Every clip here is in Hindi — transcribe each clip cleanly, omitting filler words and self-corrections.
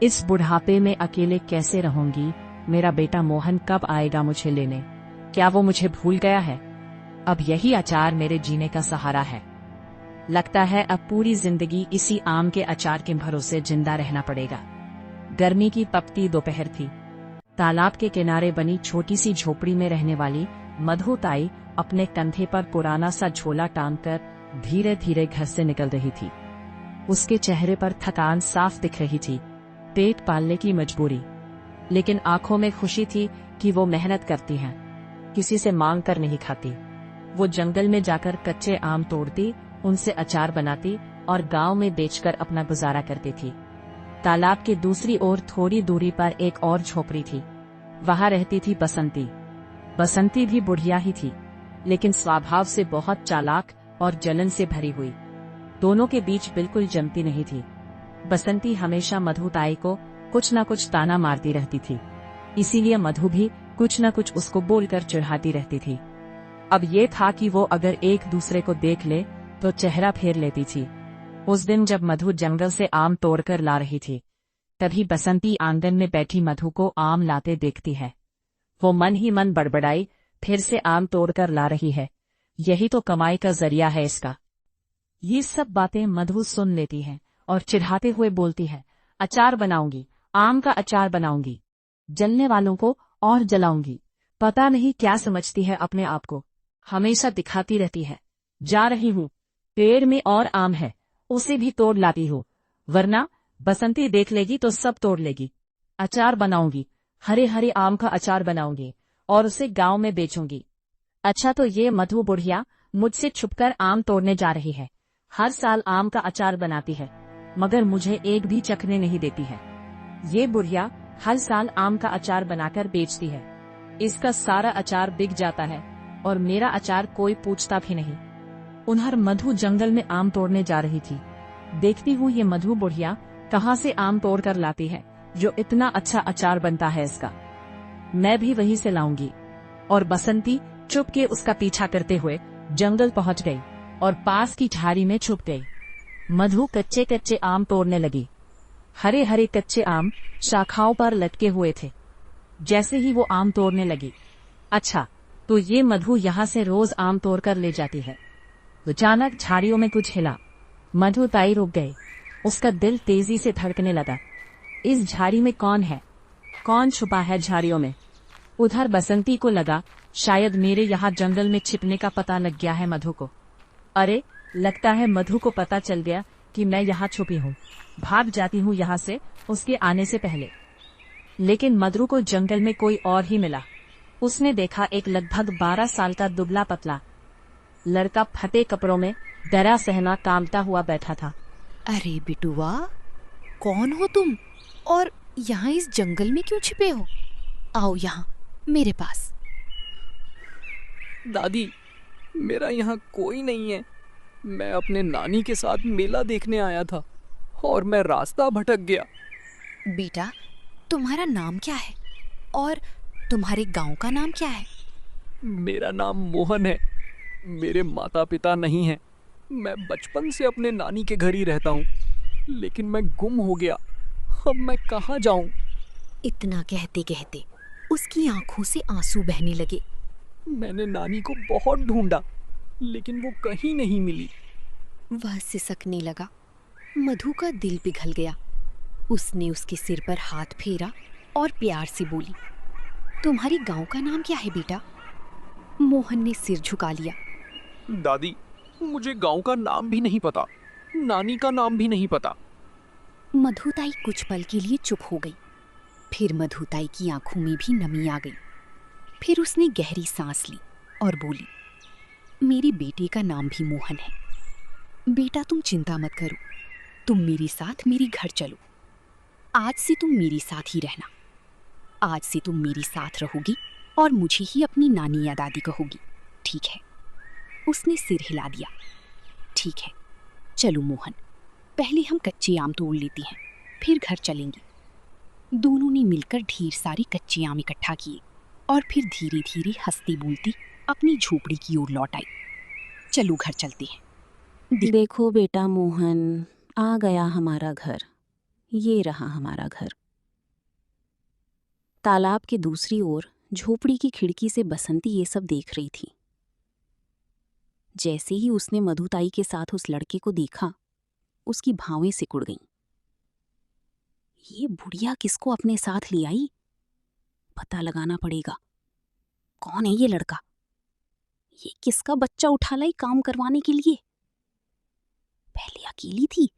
इस बुढ़ापे में अकेले कैसे रहूंगी? मेरा बेटा मोहन कब आएगा मुझे लेने? क्या वो मुझे भूल गया है? अब यही अचार मेरे जीने का सहारा है। लगता है अब पूरी जिंदगी इसी आम के अचार के भरोसे जिंदा रहना पड़ेगा। गर्मी की तपती दोपहर थी। तालाब के किनारे बनी छोटी सी झोपड़ी में रहने वाली मधु ताई अपने कंधे पर पुराना सा झोला टांगकर धीरे धीरे घर से निकल रही थी। उसके चेहरे पर थकान साफ दिख रही थी, पेट पालने की मजबूरी, लेकिन आंखों में खुशी थी कि वो मेहनत करती हैं, किसी से मांग कर नहीं खाती। वो जंगल में जाकर कच्चे आम तोड़ती, उनसे अचार बनाती और गांव में बेचकर अपना गुजारा करती थी। तालाब के दूसरी ओर थोड़ी दूरी पर एक और झोपड़ी थी। वहां रहती थी बसंती। बसंती भी बुढ़िया ही थी, लेकिन स्वभाव से बहुत चालाक और जलन से भरी हुई। दोनों के बीच बिल्कुल जमती नहीं थी। बसंती हमेशा मधु ताई को कुछ न कुछ ताना मारती रहती थी, इसीलिए मधु भी कुछ न कुछ उसको बोलकर चिढ़ाती रहती थी। अब ये था कि वो अगर एक दूसरे को देख ले तो चेहरा फेर लेती थी। उस दिन जब मधु जंगल से आम तोड़कर ला रही थी, तभी बसंती आंगन में बैठी मधु को आम लाते देखती है। वो मन ही मन बड़बड़ाई, फिर से आम तोड़कर ला रही है, यही तो कमाई का जरिया है इसका। ये सब बातें मधु सुन लेती है और चिढ़ाते हुए बोलती है, अचार बनाऊंगी, आम का अचार बनाऊंगी, जलने वालों को और जलाऊंगी। पता नहीं क्या समझती है अपने आप को, हमेशा दिखाती रहती है। जा रही हूँ, पेड़ में और आम है, उसे भी तोड़ लाती हूँ, वरना बसंती देख लेगी तो सब तोड़ लेगी। अचार बनाऊंगी, हरे हरे आम का अचार बनाऊंगी और उसे गांव में बेचूंगी। अच्छा तो ये मधु बुढ़िया मुझसे छुपकर आम तोड़ने जा रही है, हर साल आम का अचार बनाती है, मगर मुझे एक भी चखने नहीं देती है। ये बुढ़िया हर साल आम का अचार बनाकर बेचती है, इसका सारा अचार बिक जाता है और मेरा अचार कोई पूछता भी नहीं। उधर मधु जंगल में आम तोड़ने जा रही थी। देखती हूँ ये मधु बुढ़िया कहाँ से आम तोड़ कर लाती है जो इतना अच्छा अचार बनता है इसका, मैं भी वहीं से लाऊंगी। और बसंती चुप के उसका पीछा करते हुए जंगल पहुँच गई और पास की झाड़ी में छुप गई। मधु कच्चे कच्चे आम तोड़ने लगी। हरे हरे कच्चे आम शाखाओं पर लटके हुए थे। जैसे ही वो आम तोड़ने लगी, अच्छा तो ये मधु यहाँ से रोज आम तोड़कर ले जाती है। अचानक झाड़ियों में कुछ हिला। मधु ताई रुक गई, उसका दिल तेजी से धड़कने लगा। इस झाड़ी में कौन है? कौन छुपा है झाड़ियों में? उधर बसंती को लगा शायद मेरे यहाँ जंगल में छिपने का पता लग गया है मधु को। अरे लगता है मधु को पता चल गया कि मैं यहाँ छुपी हूँ, भाग जाती हूँ यहाँ से उसके आने से पहले। लेकिन मधु को जंगल में कोई और ही मिला। उसने देखा एक लगभग 12 साल का दुबला पतला लड़का फटे कपड़ों में डरा सहना कांपता हुआ बैठा था। अरे बिटुआ, कौन हो तुम और यहाँ इस जंगल में क्यों छिपे हो? आओ यहाँ मेरे पास। दादी, मेरा यहाँ कोई नहीं है। मैं अपने नानी के साथ मेला देखने आया था और मैं रास्ता भटक गया। बेटा, तुम्हारा नाम क्या है और तुम्हारे गांव का नाम क्या है? मेरा नाम मोहन है। मेरे माता पिता नहीं हैं। मैं बचपन से अपने नानी के घर ही रहता हूँ, लेकिन मैं गुम हो गया। अब मैं कहाँ जाऊँ? इतना कहते कहते उसकी आंखों से आंसू बहने लगे। मैंने नानी को बहुत ढूंढा, लेकिन वो कहीं नहीं मिली। वह सिसकने लगा। मधु का दिल पिघल गया। उसने उसके सिर पर हाथ फेरा और प्यार से बोली, तुम्हारी गांव का नाम क्या है बेटा? मोहन ने सिर झुका लिया। दादी, मुझे गांव का नाम भी नहीं पता, नानी का नाम भी नहीं पता। मधुताई कुछ पल के लिए चुप हो गई। फिर मधुताई की आंखों में भी नमी आ गई। फिर उसने गहरी सांस ली और बोली, मेरे बेटे का नाम भी मोहन है। बेटा तुम चिंता मत करो, तुम मेरे साथ मेरे घर चलो। आज से तुम मेरे साथ ही रहना। आज से तुम मेरे साथ रहोगी और मुझे ही अपनी नानी या दादी कहोगी, ठीक है? उसने सिर हिला दिया। ठीक है, चलो मोहन, पहले हम कच्चे आम तोड़ लेते हैं, फिर घर चलेंगे। दोनों ने मिलकर ढेर सारे कच्चे आम इकट्ठा किए और फिर धीरे धीरे हंसती बोलती अपनी झोपड़ी की ओर लौट आई। चलो घर चलते हैं। देखो बेटा मोहन, आ गया हमारा घर। ये रहा हमारा घर। तालाब के दूसरी ओर झोपड़ी की खिड़की से बसंती ये सब देख रही थी। जैसे ही उसने मधुताई के साथ उस लड़के को देखा, उसकी भावें सिकुड़ गईं। ये बुढ़िया किसको अपने साथ ले आई? पता लगाना पड़ेगा। कौन है ये लड़का? ये किसका बच्चा उठा लाई काम करवाने के लिए? पहले अकेली थी,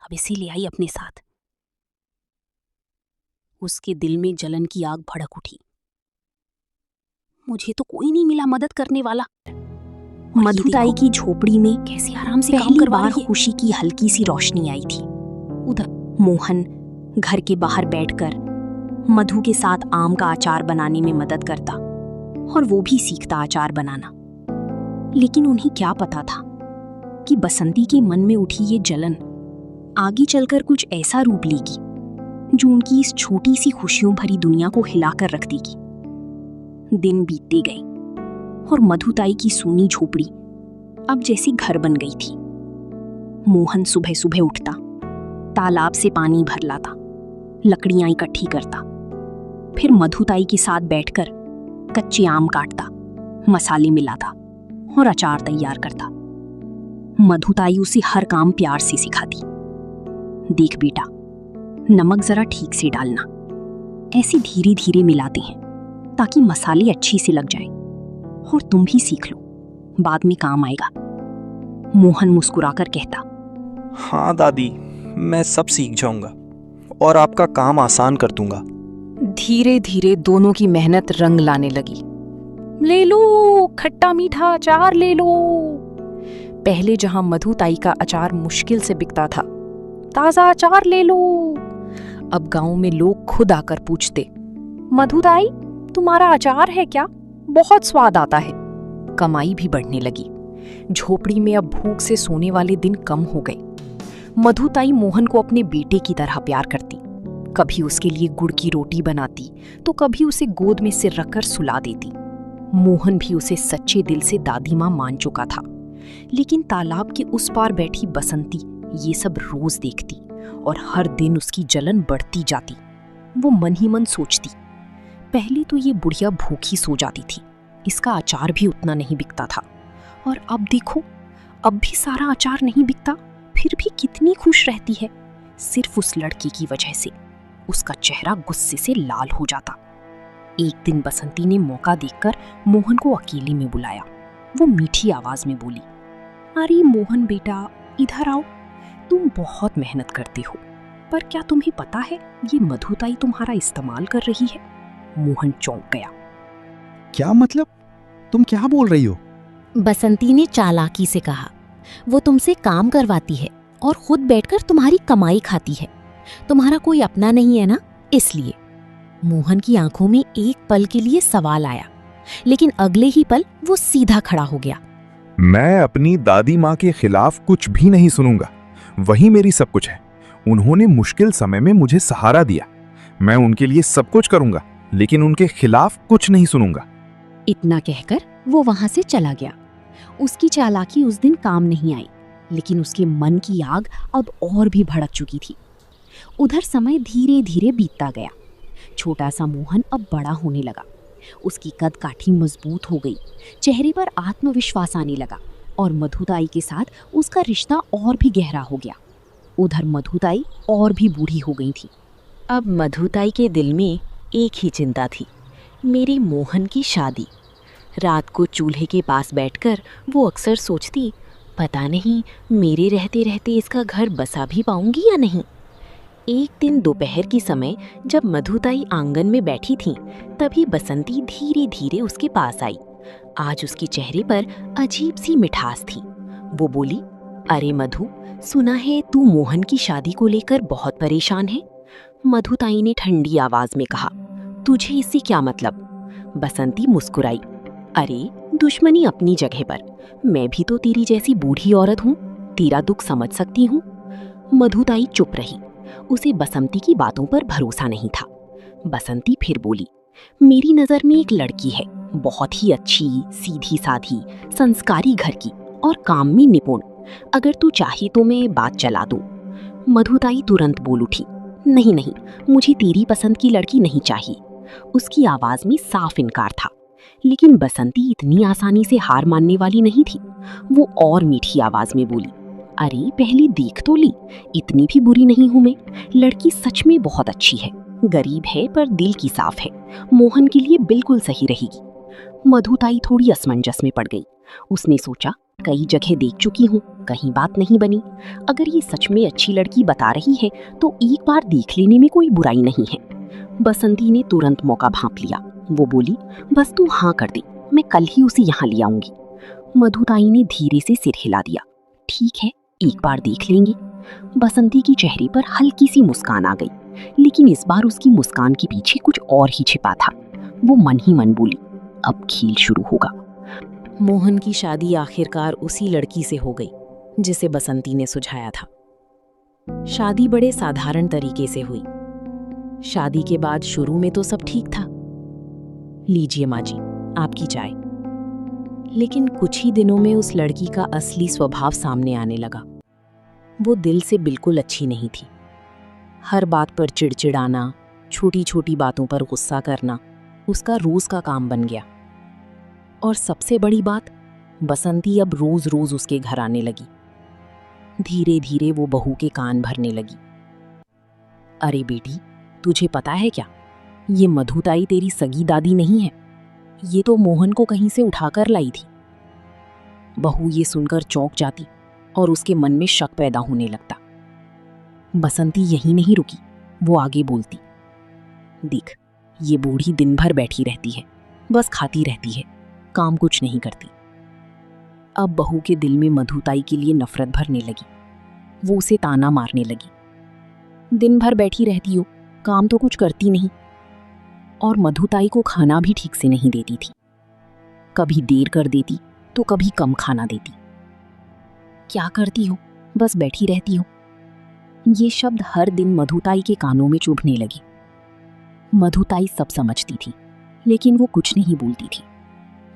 अब इसे ले आई अपने साथ। उसके दिल में जलन की आग भड़क उठी। मुझे तो कोई नहीं मिला मदद करने वाला। मधुताई की झोपड़ी में कैसे आराम से काम करवा रही है। खुशी की हल्की सी रोशनी आई थी। उधर मोहन घर के बाहर बैठकर मधु के साथ आम का अचार बनाने में मदद करता और वो भी सीखता अचार बनाना। लेकिन उन्हें क्या पता था कि बसंती के मन में उठी ये जलन आगे चलकर कुछ ऐसा रूप लेगी जो उनकी इस छोटी सी खुशियों भरी दुनिया को हिलाकर रख देगी। दिन बीतते गए और मधुताई की सूनी झोपड़ी अब जैसी घर बन गई थी। मोहन सुबह सुबह उठता, तालाब से पानी भर लाता, लकड़ियां इकट्ठी करता, फिर मधुताई के साथ बैठकर कच्चे आम काटता, मसाले मिलाता और अचार तैयार करता। मधुताई उसे हर काम प्यार से सिखाती। देख बेटा, नमक जरा ठीक से डालना, ऐसे धीरे धीरे मिलाते हैं ताकि मसाले अच्छी से लग जाए, और तुम भी सीख लो, बाद में काम आएगा। मोहन मुस्कुराकर कहता, हाँ दादी, मैं सब सीख जाऊंगा और आपका काम आसान कर दूंगा। धीरे धीरे दोनों की मेहनत रंग लाने लगी। ले लो खट्टा मीठा अचार ले लो। पहले जहां मधुताई का अचार मुश्किल से बिकता था, ताजा अचार ले लो, अब गांव में लोग खुद आकर पूछते, मधुताई तुम्हारा अचार है क्या? बहुत स्वाद आता है। कमाई भी बढ़ने लगी। झोपड़ी में अब भूख से सोने वाले दिन कम हो गए। मधुताई मोहन को अपने बेटे की तरह प्यार करती। कभी उसके लिए गुड़ की रोटी बनाती तो कभी उसे गोद में सिर रखकर सुला देती। मोहन भी उसे सच्चे दिल से दादी माँ मान चुका था। लेकिन तालाब के उस पार बैठी बसंती ये सब रोज देखती और हर दिन उसकी जलन बढ़ती जाती। वो मन ही मन सोचती, पहले तो ये बुढ़िया भूखी सो जाती थी, इसका अचार भी उतना नहीं बिकता था, और अब देखो, अब भी सारा अचार नहीं बिकता, फिर भी कितनी खुश रहती है, सिर्फ उस लड़के की वजह से। उसका चेहरा गुस्से से लाल हो जाता। एक दिन बसंती ने मौका देखकर मोहन को अकेले में बुलाया। वो मीठी आवाज में बोली, अरे मोहन बेटा, इधर आओ, तुम बहुत मेहनत करते हो, पर क्या तुम्हें पता है ये मधुताई तुम्हारा इस्तेमाल कर रही है? मोहन चौंक गया। क्या मतलब? तुम क्या बोल रही हो? बसंती ने चालाकी से कहा, वो तुमसे काम करवाती है और खुद बैठकर तुम्हारी कमाई खाती है। तुम्हारा कोई अपना नहीं है ना, इसलिए। मोहन की आंखों में एक पल के लिए सवाल आया, लेकिन अगले ही पल वो सीधा खड़ा हो गया। मैं अपनी दादी माँ के खिलाफ कुछ भी नहीं सुनूंगा। वही मेरी सब कुछ है। उन्होंने मुश्किल समय में मुझे सहारा दिया। मैं उनके लिए सब कुछ करूंगा, लेकिन उनके खिलाफ कुछ नहीं सुनूंगा। इतना कहकर वो वहां से चला गया। उसकी चालाकी उस दिन काम नहीं आई, लेकिन उसके मन की आग अब और भी भड़क चुकी थी। उधर समय धीरे धीरे बीतता गया। छोटा सा मोहन अब बड़ा होने लगा। उसकी कद काठी मजबूत हो गई, चेहरे पर आत्मविश्वास आने लगा, और मधुताई के साथ उसका रिश्ता और भी गहरा हो गया। उधर मधुताई और भी बूढ़ी हो गई थी। अब मधुताई के दिल में एक ही चिंता थी, मेरे मोहन की शादी। रात को चूल्हे के पास बैठकर वो अक्सर सोचती, पता नहीं मेरे रहते रहते इसका घर बसा भी पाऊंगी या नहीं। एक दिन दोपहर की समय जब मधुताई आंगन में बैठी थी, तभी बसंती धीरे धीरे उसके पास आई। आज उसके चेहरे पर अजीब सी मिठास थी। वो बोली, अरे मधु, सुना है तू मोहन की शादी को लेकर बहुत परेशान है। मधुताई ने ठंडी आवाज में कहा, तुझे इससे क्या मतलब? बसंती मुस्कुराई, अरे दुश्मनी अपनी जगह पर, मैं भी तो तेरी जैसी बूढ़ी औरत हूँ, तेरा दुख समझ सकती हूँ। मधुताई चुप रही। उसे बसंती की बातों पर भरोसा नहीं था। बसंती फिर बोली, मेरी नजर में एक लड़की है, बहुत ही अच्छी, सीधी साधी, संस्कारी घर की और काम में निपुण। अगर तू चाहे तो मैं बात चला दूं। मधुताई तुरंत बोल उठी, नहीं नहीं, मुझे तेरी पसंद की लड़की नहीं चाहिए। उसकी आवाज में साफ इनकार था। लेकिन बसंती इतनी आसानी से हार मानने वाली नहीं थी। वो और मीठी आवाज में बोली, अरे पहले देख तो ली, इतनी भी बुरी नहीं हूं मैं। लड़की सच में बहुत अच्छी है, गरीब है पर दिल की साफ है, मोहन के लिए बिल्कुल सही रहेगी। मधुताई थोड़ी असमंजस में पड़ गई। उसने सोचा, कई जगह देख चुकी हूँ, कहीं बात नहीं बनी। अगर ये सच में अच्छी लड़की बता रही है तो एक बार देख लेने में कोई बुराई नहीं है। बसंती ने तुरंत मौका भांप लिया। वो बोली, बस तू हाँ कर दे, मैं कल ही उसे यहाँ ले आऊंगी। मधुताई ने धीरे से सिर हिला दिया, ठीक है, एक बार देख लेंगे। बसंती की चेहरे पर हल्की सी मुस्कान आ गई, लेकिन इस बार उसकी मुस्कान के पीछे कुछ और ही छिपा था। वो मन ही मन बोली, अब खेल शुरू होगा। मोहन की शादी आखिरकार उसी लड़की से हो गई जिसे बसंती ने सुझाया था। शादी बड़े साधारण तरीके से हुई। शादी के बाद शुरू में तो सब ठीक था। लीजिए माँ जी, आपकी चाय। लेकिन कुछ ही दिनों में उस लड़की का असली स्वभाव सामने आने लगा। वो दिल से बिल्कुल अच्छी नहीं थी। हर बात पर चिड़चिड़ाना, छोटी छोटी बातों पर गुस्सा करना उसका रोज का काम बन गया। और सबसे बड़ी बात, बसंती अब रोज रोज उसके घर आने लगी। धीरे धीरे वो बहू के कान भरने लगी। अरे बेटी, तुझे पता है क्या, ये मधुताई तेरी सगी दादी नहीं है, ये तो मोहन को कहीं से उठाकर लाई थी। बहू ये सुनकर चौंक जाती और उसके मन में शक पैदा होने लगता। बसंती यहीं नहीं रुकी, वो आगे बोलती, देख, ये बूढ़ी दिन भर बैठी रहती है, बस खाती रहती है, काम कुछ नहीं करती। अब बहू के दिल में मधुताई के लिए नफरत भरने लगी। वो उसे ताना मारने लगी, दिन भर बैठी रहती हो, काम तो कुछ करती नहीं। और मधुताई को खाना भी ठीक से नहीं देती थी। कभी देर कर देती तो कभी कम खाना देती। क्या करती हो, बस बैठी रहती हो। ये शब्द हर दिन मधुताई के कानों में चुभने लगे। मधुताई सब समझती थी, लेकिन वो कुछ नहीं बोलती थी,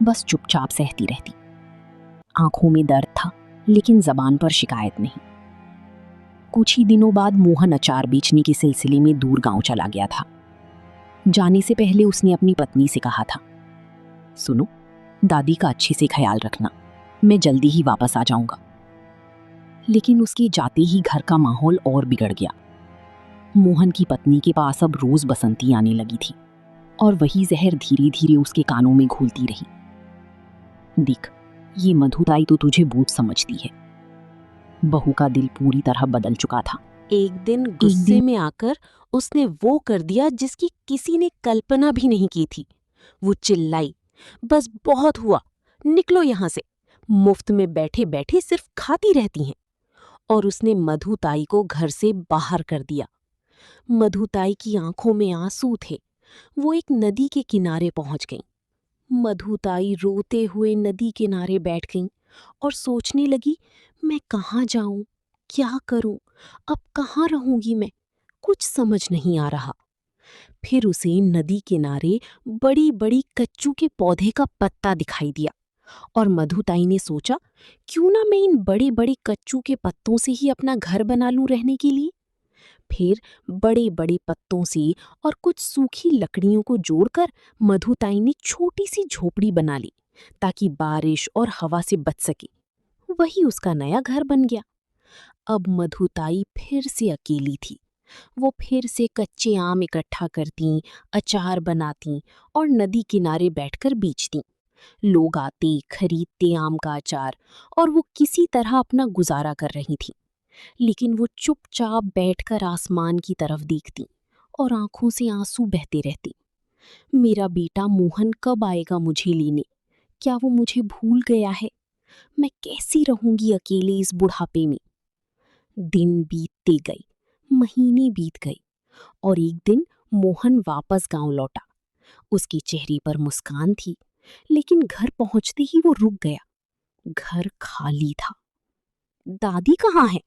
बस चुपचाप सहती रहती। आंखों में दर्द था, लेकिन जबान पर शिकायत नहीं। कुछ ही दिनों बाद मोहन अचार बेचने के सिलसिले में दूर गांव चला गया था। जाने से पहले उसने अपनी पत्नी से कहा था, सुनो, दादी का अच्छे से ख्याल रखना, मैं जल्दी ही वापस आ जाऊंगा। लेकिन उसके जाते ही घर का माहौल और बिगड़ गया। मोहन की पत्नी के पास अब रोज बसंती आने लगी थी और वही जहर धीरे धीरे उसके कानों में घुलती रही। देख, ये मधुताई तो तुझे बूझ समझती है। बहू का दिल पूरी तरह बदल चुका था। एक दिन गुस्से में आकर उसने वो कर दिया जिसकी किसी ने कल्पना भी नहीं की थी। वो चिल्लाई, बस बहुत हुआ, निकलो यहां से, मुफ्त में बैठे बैठे सिर्फ खाती रहती हैं। और उसने मधुताई को घर से बाहर कर दिया। मधुताई की आंखों में आंसू थे। वो एक नदी के किनारे पहुंच गई। मधुताई रोते हुए नदी किनारे बैठ गई और सोचने लगी, मैं कहाँ जाऊं, क्या करूं, अब कहाँ रहूंगी मैं, कुछ समझ नहीं आ रहा। फिर उसे नदी किनारे बड़ी बड़ी कच्चू के पौधे का पत्ता दिखाई दिया और मधुताई ने सोचा, क्यों ना मैं इन बड़े बड़े कच्चू के पत्तों से ही अपना घर बना लूं रहने के लिए। फिर बड़े बड़े पत्तों से और कुछ सूखी लकड़ियों को जोड़कर मधुताई ने छोटी सी झोपड़ी बना ली ताकि बारिश और हवा से बच सके। वही उसका नया घर बन गया। अब मधुताई फिर से अकेली थी। वो फिर से कच्चे आम इकट्ठा करती, अचार बनाती और नदी किनारे बैठकर बेचती। लोग आते, खरीदते आम का अचार और वो किसी तरह अपना गुजारा कर रही थी। लेकिन वो चुपचाप बैठकर आसमान की तरफ देखती और आंखों से आंसू बहते रहते। मेरा बेटा मोहन कब आएगा मुझे लेने? क्या वो मुझे भूल गया है? मैं कैसी रहूंगी अकेले इस बुढ़ापे में? दिन बीतते गए, महीने बीत गए और एक दिन मोहन वापस गांव लौटा। उसके चेहरे पर मुस्कान थी, लेकिन घर पहुंचते ही वो रुक गया। घर खाली था। दादी कहाँ है?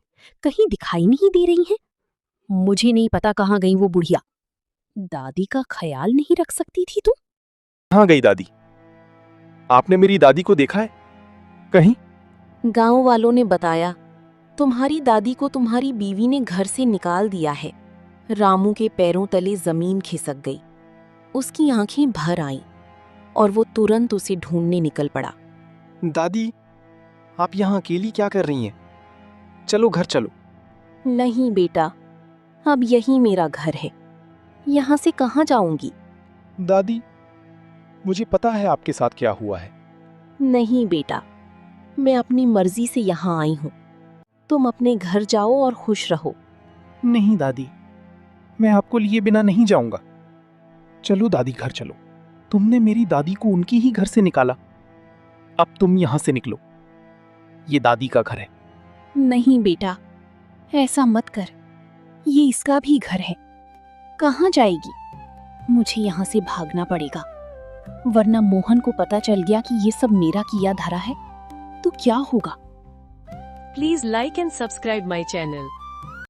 कहीं दिखाई नहीं दे रही हैं। मुझे नहीं पता कहाँ गई वो बुढ़िया। दादी का ख्याल नहीं रख सकती थी तुम? कहाँ गई दादी? आपने मेरी दादी को देखा है कहीं? गांव वालों ने बताया, तुम्हारी दादी को तुम्हारी बीवी ने घर से निकाल दिया है। रामू के पैरों तले जमीन खिसक गई। उसकी आंखें भर आईं और वो तुरंत उसे ढूंढने निकल पड़ा। दादी, आप यहाँ अकेली क्या कर रही हैं? चलो घर चलो। नहीं बेटा, अब यही मेरा घर है, यहाँ से कहाँ जाऊंगी? दादी, मुझे पता है आपके साथ क्या हुआ है। नहीं बेटा, मैं अपनी मर्जी से यहाँ आई हूँ। तुम अपने घर जाओ और खुश रहो। नहीं दादी, मैं आपको लिए बिना नहीं जाऊंगा। चलो दादी, घर चलो। तुमने मेरी दादी को उनकी ही घर से निकाला, अब तुम यहां से निकलो। ये दादी का घर है। नहीं बेटा, ऐसा मत कर, ये इसका भी घर है। कहाँ जाएगी? मुझे यहाँ से भागना पड़ेगा, वरना मोहन को पता चल गया कि ये सब मेरा किया धरा है तो क्या होगा? Please like and subscribe my channel.